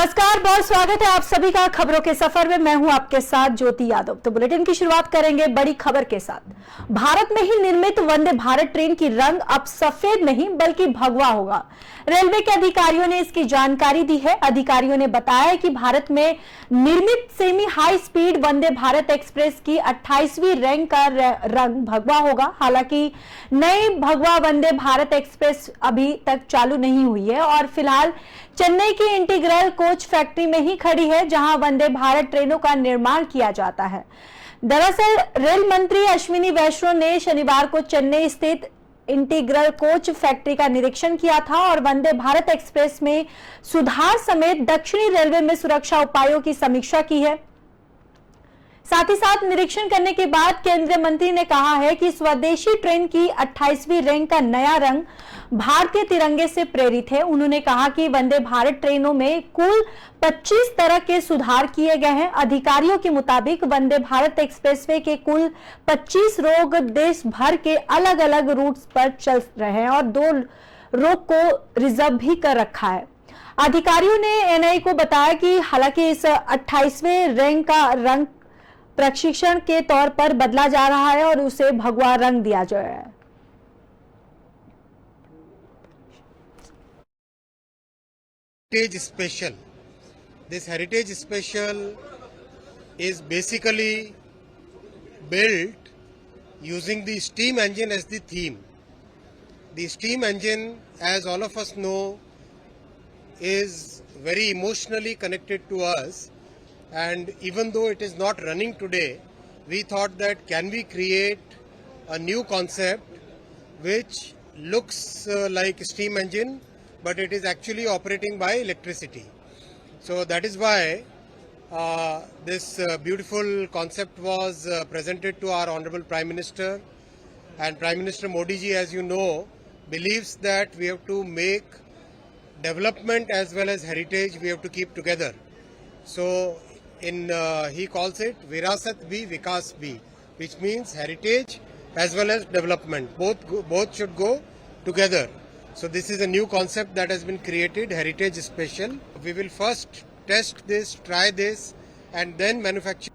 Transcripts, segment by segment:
नमस्कार, बहुत स्वागत है आप सभी का खबरों के सफर में। मैं हूं आपके साथ ज्योति यादव। तो बुलेटिन की शुरुआत करेंगे बड़ी खबर के साथ। भारत में ही निर्मित वंदे भारत ट्रेन की रंग अब सफेद नहीं बल्कि भगवा होगा। रेलवे के अधिकारियों ने इसकी जानकारी दी है। अधिकारियों ने बताया कि भारत में निर्मित semi high speed Vande Bharat express की 28वीं रैंक का रंग भगवा होगा। हालांकि नई भगवा वंदे भारत एक्सप्रेस अभी तक चालू नहीं हुई है और फिलहाल चेन्नई की इंटीग्रल कोच फैक्ट्री में ही खड़ी है, जहां वंदे भारत ट्रेनों का निर्माण किया जाता है। दरअसल रेल मंत्री अश्विनी वैष्णव ने शनिवार को चेन्नई स्थित इंटीग्रल कोच फैक्ट्री का निरीक्षण किया था और वंदे भारत एक्सप्रेस में सुधार समेत दक्षिणी रेलवे में सुरक्षा उपायों की समीक्षा की है। साथ ही साथ निरीक्षण करने के बाद केंद्रीय मंत्री ने कहा है कि स्वदेशी ट्रेन की 28वीं रैंक का नया रंग भारतीय तिरंगे से प्रेरित है। उन्होंने कहा कि वंदे भारत ट्रेनों में कुल 25 तरह के सुधार किए गए हैं। अधिकारियों के मुताबिक वंदे भारत एक्सप्रेसवे के कुल 25 रोग देश भर के अलग अलग रूट्स पर चल रहे हैं और 2 रोग को रिजर्व भी कर रखा है। अधिकारियों ने एनआई को बताया कि हालांकि इस 28वें रैंक का रंग प्रशिक्षण के तौर पर बदला जा रहा है और उसे भगवा रंग दिया जा रहा है। Heritage Special. This Heritage Special is basically built using the steam engine as the theme. The steam engine, as all of us know, is very emotionally connected to us, and even though it is not running today, we thought that can we create a new concept which looks like steam engine, but it is actually operating by electricity. So that is why this beautiful concept was presented to our Honorable Prime Minister, and Prime Minister Modi ji, as you know, believes that we have to make development as well as heritage, we have to keep together. So he calls it Virasat Bhi Vikas Bhi, which means heritage as well as development. Both should go together. So this is a new concept that has been created, Heritage Special. We will first test this, try this, and then manufacture.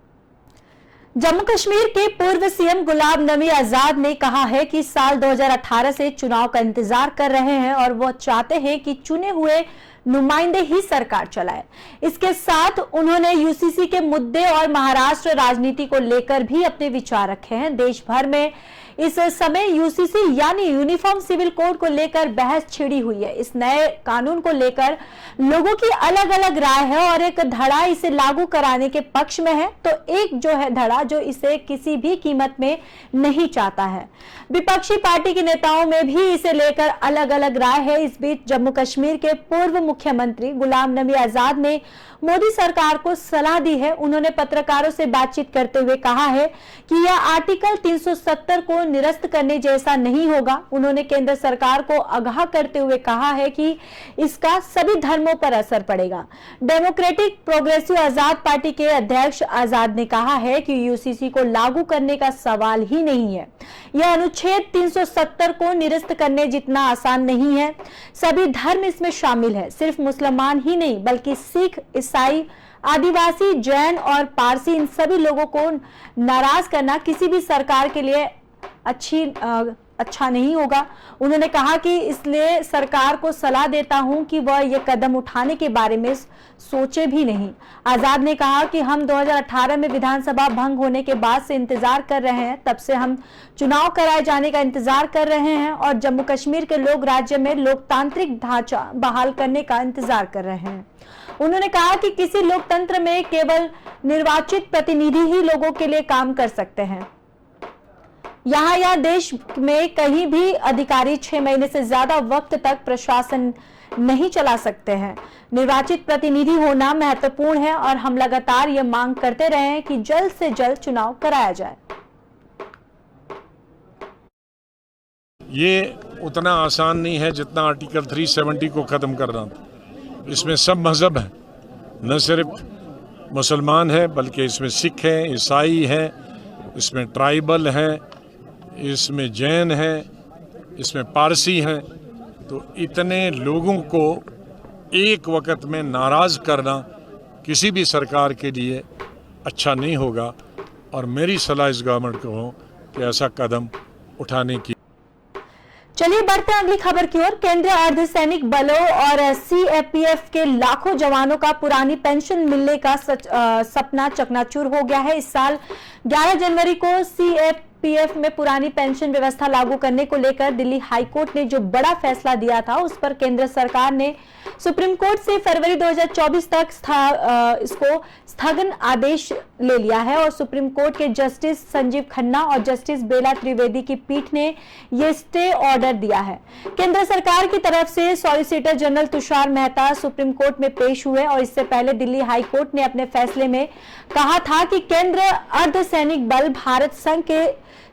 Jammu Kashmir के पूर्व CM Ghulam Nabi Azad ने कहा है कि साल 2018 से चुनाव का इंतजार कर रहे हैं और वो चाहते हैं कि चुने हुए नुमाइंदे ही सरकार चलाए। इसके साथ उन्होंने यूसीसी के मुद्दे और महाराष्ट्र राजनीति को लेकर भी अपने विचार रखे हैं। देश भर में इस समय यूसीसी यानी यूनिफॉर्म सिविल कोड को लेकर बहस छिड़ी हुई है। इस नए कानून को लेकर लोगों की अलग अलग राय है और एक धड़ा इसे लागू कराने के पक्ष में है, तो एक जो है धड़ा जो इसे किसी भी कीमत में नहीं चाहता है। विपक्षी पार्टी के नेताओं में भी इसे लेकर अलग अलग राय है। इस बीच जम्मू कश्मीर के पूर्व मुख्यमंत्री गुलाम नबी आजाद ने मोदी सरकार को सलाह दी है। उन्होंने पत्रकारों से बातचीत करते हुए कहा है कि यह आर्टिकल 370 को निरस्त करने जैसा नहीं होगा। उन्होंने केंद्र सरकार को आगाह करते हुए कहा है कि इसका सभी धर्मों पर असर पड़ेगा। डेमोक्रेटिक प्रोग्रेसिव आजाद पार्टी के अध्यक्ष आजाद ने कहा है कि यूसीसी को लागू करने का सवाल ही नहीं है। यह अनुच्छेद 370 को निरस्त करने जितना आसान नहीं है। सभी धर्म इसमें शामिल है। सिर्फ मुसलमान ही नहीं बल्कि सिख, ईसाई, आदिवासी, जैन और पारसी, इन सभी लोगों को नाराज करना किसी भी सरकार के लिए अच्छा नहीं होगा। उन्होंने कहा कि इसलिए सरकार को सलाह देता हूं कि वह यह कदम उठाने के बारे में सोचे भी नहीं। आजाद ने कहा कि हम 2018 में विधानसभा भंग होने के बाद से इंतजार कर रहे हैं। तब से हम चुनाव कराए जाने का इंतजार कर रहे हैं और जम्मू कश्मीर के लोग राज्य में लोकतांत्रिक ढांचा बहाल करने का इंतजार कर रहे हैं। उन्होंने कहा कि किसी लोकतंत्र में केवल निर्वाचित प्रतिनिधि ही लोगों के लिए काम कर सकते हैं। यहाँ या देश में कहीं भी अधिकारी 6 महीने से ज्यादा वक्त तक प्रशासन नहीं चला सकते हैं। निर्वाचित प्रतिनिधि होना महत्वपूर्ण है और हम लगातार ये मांग करते रहे हैं कि जल्द से जल्द चुनाव कराया जाए। ये उतना आसान नहीं है जितना आर्टिकल 370 को खत्म करना। इसमें सब मजहब हैं, न सिर्फ मुसलमान है बल्कि इसमें सिख हैं, ईसाई हैं, इसमें ट्राइबल हैं, इसमें जैन हैं, इसमें पारसी हैं। तो इतने लोगों को एक वक्त में नाराज करना किसी भी सरकार के लिए अच्छा नहीं होगा और मेरी सलाह इस गवर्नमेंट को हो कि ऐसा कदम उठाने की। चलिए बढ़ते हैं अगली खबर की ओर। केंद्रीय अर्धसैनिक बलों और सीएपीएफ के लाखों जवानों का पुरानी पेंशन मिलने का सपना चकनाचूर हो गया है। इस साल 11 जनवरी को सीएपीएफ में पुरानी पेंशन व्यवस्था लागू करने को लेकर दिल्ली हाईकोर्ट ने जो बड़ा फैसला दिया था, उस पर केंद्र सरकार ने सुप्रीम कोर्ट से फरवरी 2024 तक इसको स्थगन आदेश ले लिया है और सुप्रीम कोर्ट के जस्टिस संजीव खन्ना और जस्टिस बेला त्रिवेदी की पीठ ने यह स्टे ऑर्डर दिया है। केंद्र सरकार की तरफ से solicitor general Tushar Mehta supreme court में पेश हुए और इससे पहले दिल्ली हाई कोर्ट ने अपने फैसले में कहा था कि केंद्रीय अर्धसैनिक बल भारत संघ के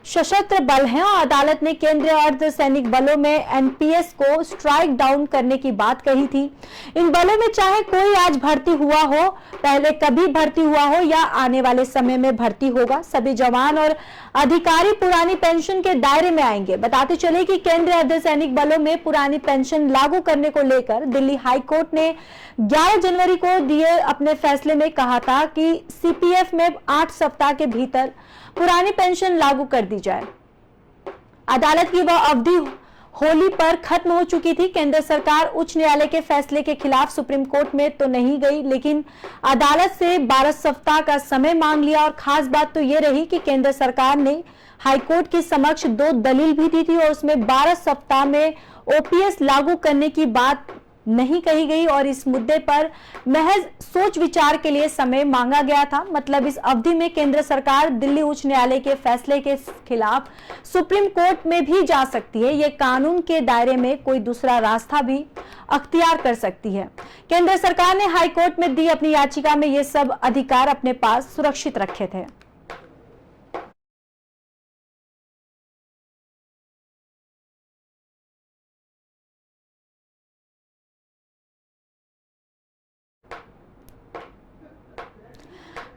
सशस्त्र बल हैं और अदालत ने केंद्रीय अर्धसैनिक बलों में एनपीएस को स्ट्राइक डाउन करने की बात कही थी। इन बलों में चाहे कोई आज भर्ती हुआ हो, पहले कभी भर्ती हुआ हो या आने वाले समय में भर्ती होगा, सभी जवान और अधिकारी पुरानी पेंशन के दायरे में आएंगे। बताते चले कि केंद्रीय अर्धसैनिक बलों में पुरानी पेंशन लागू करने को लेकर दिल्ली हाई कोर्ट ने 11 जनवरी को दिए अपने फैसले में कहा था कि सीपीएफ में 8 सप्ताह के भीतर पुरानी पेंशन लागू कर दी जाए। अदालत की वह अवधि होली पर खत्म हो चुकी थी। केंद्र सरकार उच्च न्यायालय के फैसले के खिलाफ सुप्रीम कोर्ट में तो नहीं गई, लेकिन अदालत से 12 सप्ताह का समय मांग लिया और खास बात तो ये रही कि केंद्र सरकार ने हाईकोर्ट के समक्ष 2 दलील भी दी थी और उसमें 12 सप्ताह में ओपीएस लागू करने की बात नहीं कही गई और इस मुद्दे पर महज सोच विचार के लिए समय मांगा गया था। मतलब इस अवधि में केंद्र सरकार दिल्ली उच्च न्यायालय के फैसले के खिलाफ सुप्रीम कोर्ट में भी जा सकती है। ये कानून के दायरे में कोई दूसरा रास्ता भी अख्तियार कर सकती है। केंद्र सरकार ने हाई कोर्ट में दी अपनी याचिका में ये सब अधिकार अपने पास सुरक्षित रखे थे।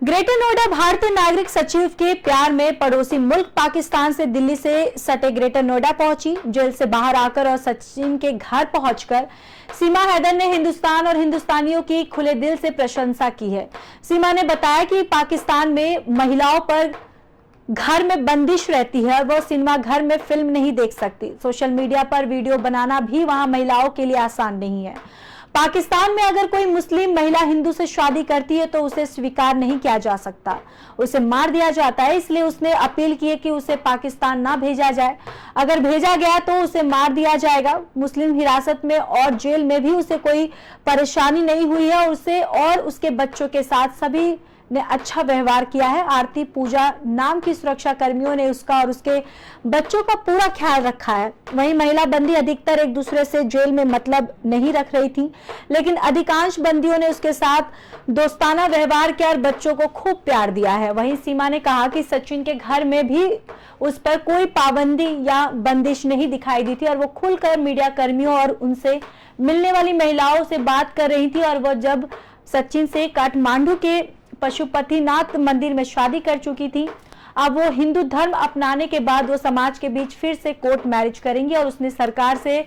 ग्रेटर नोएडा भारतीय नागरिक सचिव के प्यार में पड़ोसी मुल्क पाकिस्तान से दिल्ली से सटे ग्रेटर नोएडा पहुंची। जेल से बाहर आकर और सचिन के घर पहुंचकर सीमा हैदर ने हिंदुस्तान और हिंदुस्तानियों की खुले दिल से प्रशंसा की है। सीमा ने बताया कि पाकिस्तान में महिलाओं पर घर में बंदिश रहती है और वो सिनेमा घर में फिल्म नहीं देख सकती। सोशल मीडिया पर वीडियो बनाना भी वहां महिलाओं के लिए आसान नहीं है। पाकिस्तान में अगर कोई मुस्लिम महिला हिंदू से शादी करती है तो उसे स्वीकार नहीं किया जा सकता, उसे मार दिया जाता है। इसलिए उसने अपील की है कि उसे पाकिस्तान ना भेजा जाए, अगर भेजा गया तो उसे मार दिया जाएगा। मुस्लिम हिरासत में और जेल में भी उसे कोई परेशानी नहीं हुई है। उसे और उसके बच्चों के साथ सभी ने अच्छा व्यवहार किया है। आरती पूजा नाम की सुरक्षा कर्मियों ने उसका और उसके बच्चों का पूरा ख्याल रखा है। वहीं महिला बंदी अधिकतर एक दूसरे से जेल में मतलब नहीं रख रही थी, लेकिन अधिकांश बंदियों ने उसके साथ दोस्ताना व्यवहार किया और बच्चों को खूब प्यार दिया है। वहीं सीमा ने कहा कि सचिन के घर में भी उस पर कोई पाबंदी या बंदिश नहीं दिखाई दी थी और वो खुलकर मीडिया कर्मियों और उनसे मिलने वाली महिलाओं से बात कर रही थी। और वो जब सचिन से काठमांडू के पशुपतिनाथ मंदिर में शादी कर चुकी थी, अब वो हिंदू धर्म अपनाने के बाद वो समाज के बीच फिर से कोर्ट मैरिज करेंगी और उसने सरकार से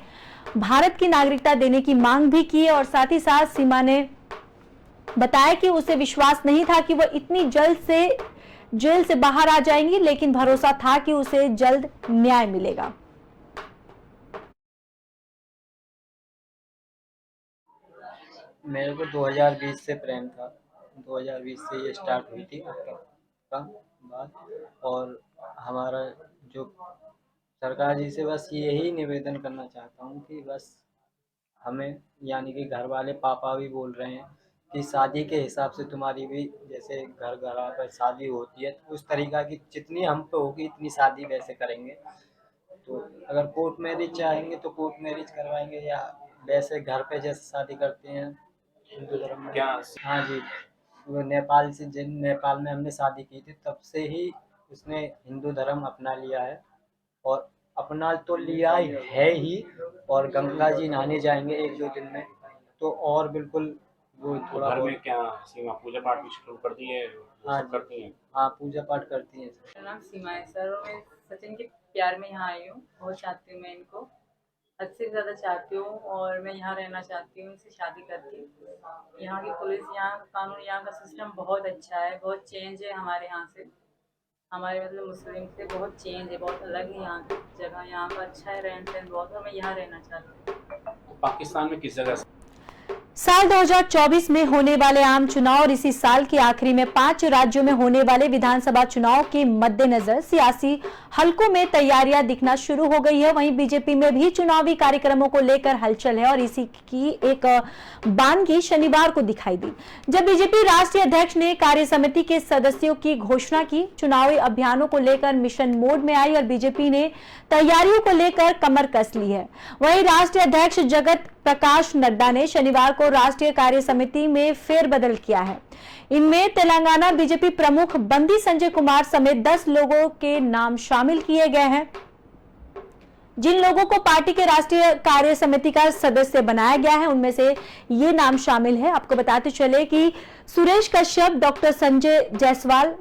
भारत की नागरिकता देने की मांग भी की है। और साथ ही साथ सीमा ने बताया कि उसे विश्वास नहीं था कि वो इतनी जल्द से जेल से बाहर आ जाएंगी, लेकिन भरोसा था कि उसे जल्द न्याय मिलेगा। मेरे को 2020 से प्रेम था। 2020 से ये स्टार्ट हुई थी अब तक का बात। और हमारा जो सरकार जी से बस यही निवेदन करना चाहता हूँ कि बस हमें, यानी कि घर वाले पापा भी बोल रहे हैं कि शादी के हिसाब से तुम्हारी भी जैसे घर घर पर शादी होती है तो उस तरीका की जितनी हम पे होगी इतनी शादी वैसे करेंगे। तो अगर कोर्ट मैरिज चाहेंगे तो कोर्ट मैरिज करवाएंगे, या वैसे घर पे जैसे शादी करते हैं हिंदू धर्म में। क्या? हाँ जी, वो नेपाल से, जिन नेपाल में हमने शादी की थी तब से ही उसने हिंदू धर्म अपना लिया है। और अपना तो लिया है ही, और गंगा जी नहाने जाएंगे 1-2 दिन में तो और बिल्कुल वो थोड़ा घर में बहुत। क्या सीमा पूजा पाठ भी शुरू कर दी है, वो हाँ सब करती हैं? हाँ, पूजा पाठ करती हैं। मेरा नाम सीमा है सर और मैं सचिन के प्यार में यहाँ आई हूँ। बहुत चाहती हूँ मैं इनको। हद से ज़्यादा चाहती हूँ और मैं यहाँ रहना चाहती हूँ, इनसे शादी करके। यहाँ की पुलिस, यहाँ का कानून, यहाँ का सिस्टम बहुत अच्छा है, बहुत चेंज है हमारे यहाँ से। हमारे मतलब मुस्लिम से बहुत चेंज है, बहुत अलग है यहाँ की जगह। यहाँ का अच्छा है, रहन सहन बहुत, और मैं यहाँ रहना चाहती हूँ। तो पाकिस्तान में किस जगह से? साल 2024 में होने वाले आम चुनाव और इसी साल के आखिरी में 5 राज्यों में होने वाले विधानसभा चुनाव के मद्देनजर सियासी हलकों में तैयारियां दिखना शुरू हो गई है। वहीं बीजेपी में भी चुनावी कार्यक्रमों को लेकर हलचल है और इसी की एक बानगी शनिवार को दिखाई दी, जब बीजेपी राष्ट्रीय अध्यक्ष ने कार्य समिति के सदस्यों की घोषणा की। चुनावी अभियानों को लेकर मिशन मोड में आई और बीजेपी ने तैयारियों को लेकर कमर कस ली है। वहीं राष्ट्रीय अध्यक्ष जगत प्रकाश नड्डा ने शनिवार को राष्ट्रीय कार्य समिति में फेरबदल किया है। इनमें तेलंगाना बीजेपी प्रमुख बंदी संजय कुमार समेत 10 लोगों के नाम शामिल किए गए हैं। जिन लोगों को पार्टी के राष्ट्रीय कार्य समिति का सदस्य बनाया गया है उनमें से ये नाम शामिल है। आपको बताते चले कि सुरेश कश्यप, डॉक्टर संजय जायसवाल,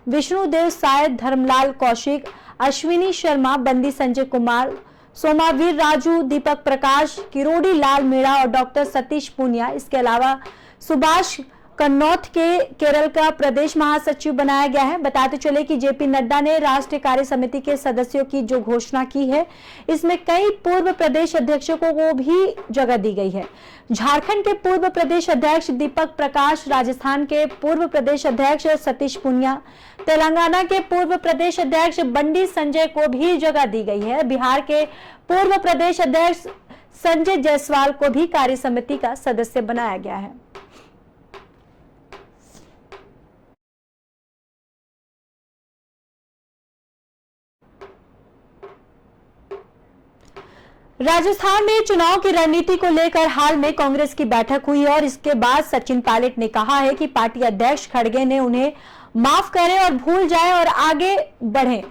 विष्णुदेव साय, धर्मलाल कौशिक, अश्विनी शर्मा, बंदी संजय कुमार, सोमावीर राजू, दीपक प्रकाश, किरोड़ी लाल मीणा और डॉक्टर सतीश पुनिया। इसके अलावा सुभाष कन्नौत के केरल का प्रदेश महासचिव बनाया गया है। बताते चले कि जेपी नड्डा ने राष्ट्रीय कार्य समिति के सदस्यों की जो घोषणा की है, इसमें कई पूर्व प्रदेश अध्यक्षों को भी जगह दी गई है। झारखंड के पूर्व प्रदेश अध्यक्ष दीपक प्रकाश, राजस्थान के पूर्व प्रदेश अध्यक्ष सतीश पुनिया, तेलंगाना के पूर्व प्रदेश अध्यक्ष बंडी संजय को भी जगह दी गई है। बिहार के पूर्व प्रदेश अध्यक्ष संजय जायसवाल को भी कार्य समिति का सदस्य बनाया गया है। राजस्थान में चुनाव की रणनीति को लेकर हाल में कांग्रेस की बैठक हुई और इसके बाद सचिन पायलट ने कहा है कि पार्टी अध्यक्ष खड़गे ने उन्हें माफ करें और भूल जाएं और आगे बढ़ें।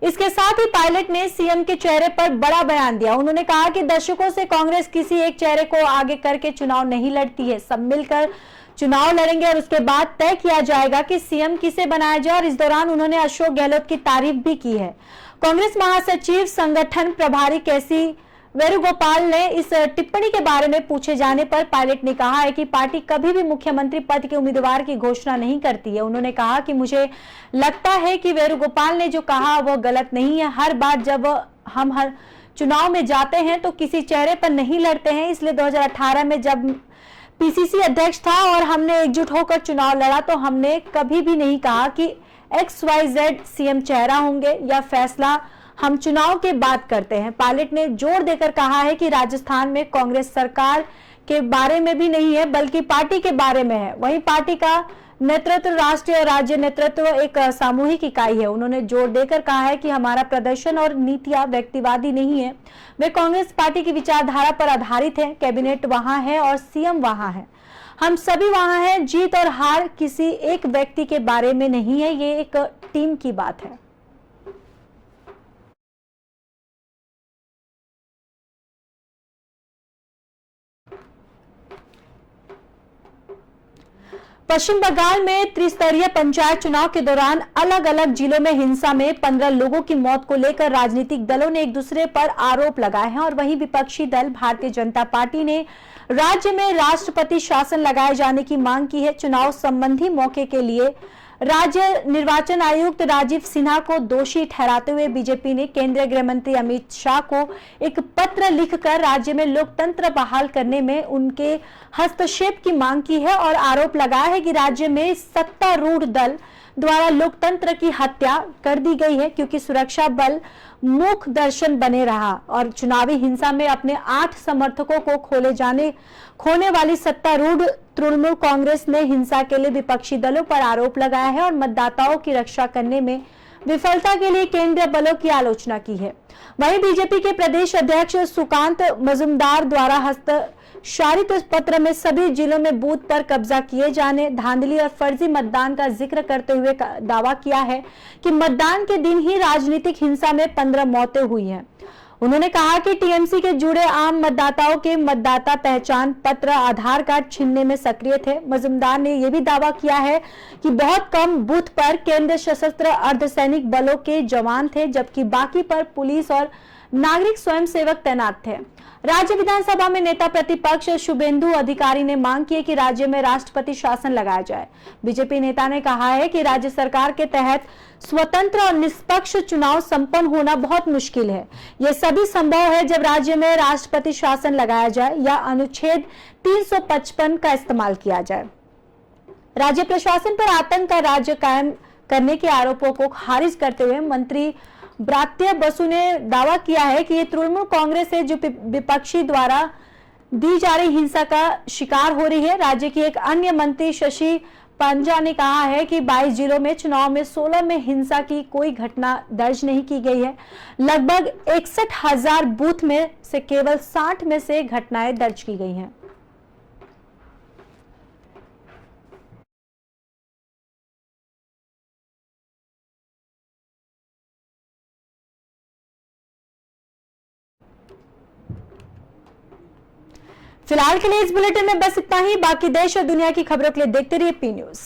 इसके साथ ही पायलट ने सीएम के चेहरे पर बड़ा बयान दिया। उन्होंने कहा कि दशकों से कांग्रेस किसी एक चेहरे को आगे करके चुनाव नहीं लड़ती है, सब मिलकर चुनाव लड़ेंगे और उसके बाद तय किया जाएगा कि सीएम किसे बनाया जाए। और इस दौरान उन्होंने अशोक गहलोत की तारीफ भी की है। कांग्रेस महासचिव संगठन प्रभारी केसी वेणुगोपाल ने इस टिप्पणी के बारे में पूछे जाने पर पायलट ने कहा है कि पार्टी कभी भी मुख्यमंत्री पद के उम्मीदवार की घोषणा नहीं करती है। उन्होंने कहा कि मुझे लगता है कि वेणुगोपाल ने जो कहा वह गलत नहीं है। हर बार जब हम हर चुनाव में जाते हैं तो किसी चेहरे पर नहीं लड़ते हैं, इसलिए 2018 में जब पीसीसी अध्यक्ष था और हमने एकजुट होकर चुनाव लड़ा तो हमने कभी भी नहीं कहा कि XYZ सीएम चेहरा होंगे। यह फैसला हम चुनाव के बाद करते हैं। पायलट ने जोर देकर कहा है कि राजस्थान में कांग्रेस सरकार के बारे में भी नहीं है बल्कि पार्टी के बारे में है। वहीं पार्टी का नेतृत्व, राष्ट्रीय और राज्य नेतृत्व एक सामूहिक इकाई है। उन्होंने जोर देकर कहा है कि हमारा प्रदर्शन और नीतियां व्यक्तिवादी नहीं है, वे कांग्रेस पार्टी की विचारधारा पर आधारित है। कैबिनेट वहां है और सीएम वहां है, हम सभी वहां हैं। जीत और हार किसी एक व्यक्ति के बारे में नहीं है, ये एक टीम की बात है। पश्चिम बंगाल में त्रिस्तरीय पंचायत चुनाव के दौरान अलग अलग जिलों में हिंसा में 15 लोगों की मौत को लेकर राजनीतिक दलों ने एक दूसरे पर आरोप लगाए हैं और वहीं विपक्षी दल भारतीय जनता पार्टी ने राज्य में राष्ट्रपति शासन लगाए जाने की मांग की है। चुनाव संबंधी मौके के लिए राज्य निर्वाचन आयुक्त राजीव सिन्हा को दोषी ठहराते हुए बीजेपी ने केंद्रीय गृह मंत्री अमित शाह को एक पत्र लिखकर राज्य में लोकतंत्र बहाल करने में उनके हस्तक्षेप की मांग की है और आरोप लगाया है कि राज्य में सत्तारूढ़ दल द्वारा लोकतंत्र की हत्या कर दी गई है, क्योंकि सुरक्षा बल मूक दर्शन बने रहा और चुनावी हिंसा में अपने 8 समर्थकों को खोने वाली सत्तारूढ़ तृणमूल कांग्रेस ने हिंसा के लिए विपक्षी दलों पर आरोप लगाया है और मतदाताओं की रक्षा करने में विफलता के लिए केंद्रीय बलों की आलोचना की है। वहीं बीजेपी के प्रदेश अध्यक्ष सुकांत मजुमदार द्वारा हस्ताक्षरित पत्र में सभी जिलों में बूथ पर कब्जा किए जाने, धांधली और फर्जी मतदान का जिक्र करते हुए दावा किया है कि मतदान के दिन ही राजनीतिक हिंसा में 15 मौतें हुई हैं। उन्होंने कहा कि टीएमसी के जुड़े आम मतदाताओं के मतदाता पहचान पत्र, आधार कार्ड छीनने में सक्रिय थे। मजुमदार ने यह भी दावा किया है कि बहुत कम बूथ पर केंद्रीय सशस्त्र अर्धसैनिक बलों के जवान थे, जबकि बाकी पर पुलिस और नागरिक स्वयंसेवक तैनात थे। राज्य विधानसभा में नेता प्रतिपक्ष शुभेंदु अधिकारी ने मांग की है कि राज्य में राष्ट्रपति शासन लगाया जाए। बीजेपी नेता ने कहा है कि राज्य सरकार के तहत स्वतंत्र और निष्पक्ष चुनाव संपन्न होना बहुत मुश्किल है। यह सभी संभव है जब राज्य में राष्ट्रपति शासन लगाया जाए या अनुच्छेद 355 का इस्तेमाल किया जाए। राज्य प्रशासन पर आतंक का राज्य कायम करने के आरोपों को खारिज करते हुए मंत्री ब्रात्य बसु ने दावा किया है कि ये तृणमूल कांग्रेस है जो विपक्षी द्वारा दी जा रही हिंसा का शिकार हो रही है। राज्य की एक अन्य मंत्री शशि पंजा ने कहा है कि 22 जिलों में चुनाव में 16 में हिंसा की कोई घटना दर्ज नहीं की गई है। लगभग 61,000 बूथ में से केवल 60 में से घटनाएं दर्ज की गई हैं। फिलहाल के लिए इस बुलेटिन में बस इतना ही। बाकी देश और दुनिया की खबरों के लिए देखते रहिए पी न्यूज़।